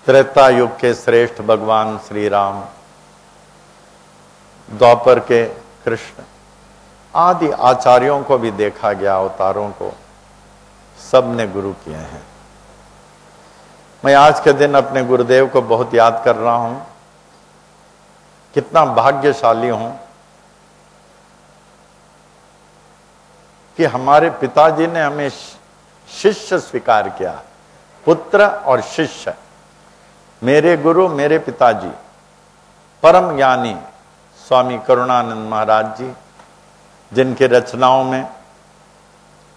त्रेता युग के श्रेष्ठ भगवान श्री राम, द्वापर के कृष्ण आदि आचार्यों को भी देखा गया, अवतारों को सब ने गुरु किए हैं। मैं आज के दिन अपने गुरुदेव को बहुत याद कर रहा हूं। कितना भाग्यशाली हूं कि हमारे पिताजी ने हमें शिष्य स्वीकार किया, पुत्र और शिष्य। मेरे गुरु मेरे पिताजी परम ज्ञानी स्वामी करुणानंद महाराज जी, जिनके रचनाओं में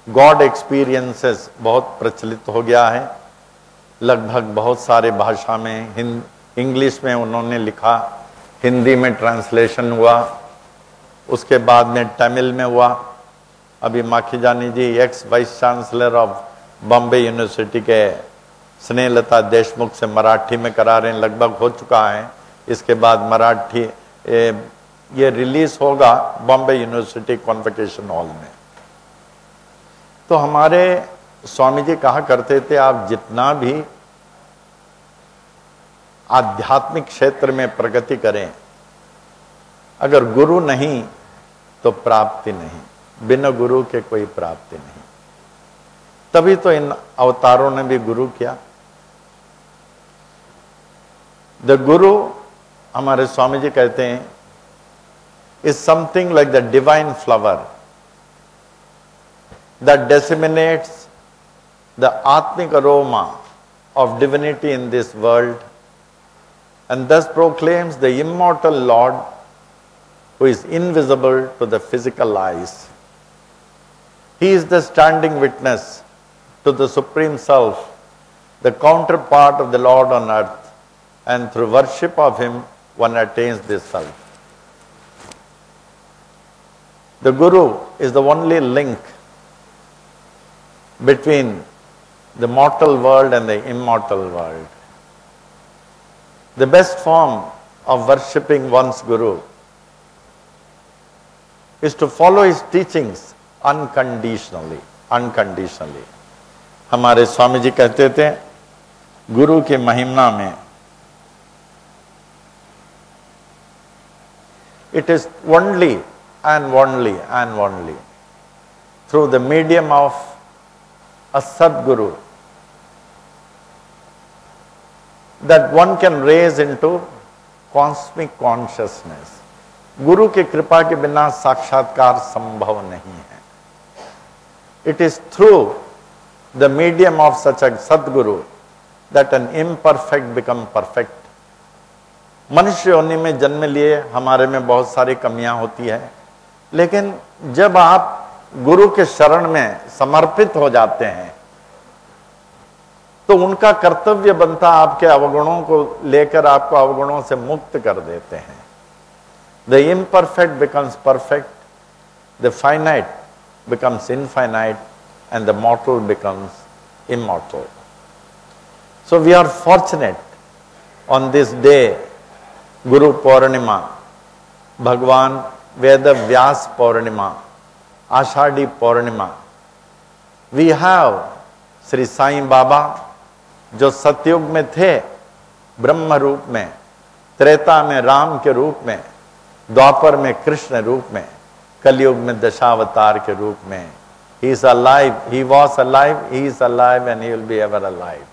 गॉड एक्सपीरियंसेस बहुत प्रचलित हो गया है। लगभग बहुत सारे भाषा में, इंग्लिश में उन्होंने लिखा, हिंदी में ट्रांसलेशन हुआ, उसके बाद में तमिल में हुआ। अभी Makhijani ji ex vice chancellor of Bombay university के स्नेहलता देशमुख से मराठी में करा रहे हैं, लगभग हो चुका है। इसके बाद मराठी ये रिलीज होगा बॉम्बे यूनिवर्सिटी कॉन्वोकेशन हॉल में। तो हमारे स्वामी जी कहा करते थे, आप जितना भी आध्यात्मिक क्षेत्र में प्रगति करें, अगर गुरु नहीं तो प्राप्ति नहीं, बिना गुरु के कोई प्राप्ति नहीं। तभी तो इन अवतारों ने भी गुरु किया। द गुरु, हमारे स्वामी जी कहते हैं, is something like the divine flower that disseminates the atmic aroma of divinity in this world and thus proclaims the immortal Lord who is invisible to the physical eyes. He is the standing witness to the Supreme Self, the counterpart of the Lord on earth, and through worship of Him one attains this Self. The Guru is the only link between the mortal world and the immortal world. The best form of worshipping one's Guru is to follow his teachings unconditionally. Unconditionally. हमारे स्वामी जी कहते थे, गुरु के महिमा में it is only and only through the medium of a Sadguru that one can raise into cosmic consciousness. गुरु की कृपा के बिना साक्षात्कार संभव नहीं है. It is through the medium of such a Sadguru that an imperfect become perfect. मनुष्य योनि में जन्म लिए हमारे में बहुत सारी कमियां होती है, लेकिन जब आप गुरु के शरण में समर्पित हो जाते हैं तो उनका कर्तव्य बनता आपके अवगुणों को लेकर आपको अवगुणों से मुक्त कर देते हैं. The imperfect becomes perfect, the finite becomes infinite and the mortal becomes immortal. So we are fortunate on this day, Guru Purnima, Bhagwan Ved Vyas Purnima, Ashadhi Purnima. We have Shri Sai Baba, जो सतयुग में थे ब्रह्म रूप में, त्रेता में राम के रूप में, द्वापर में कृष्ण रूप में, कलयुग में दशावतार के रूप में. He is alive, he was alive, he is alive and he will be ever alive.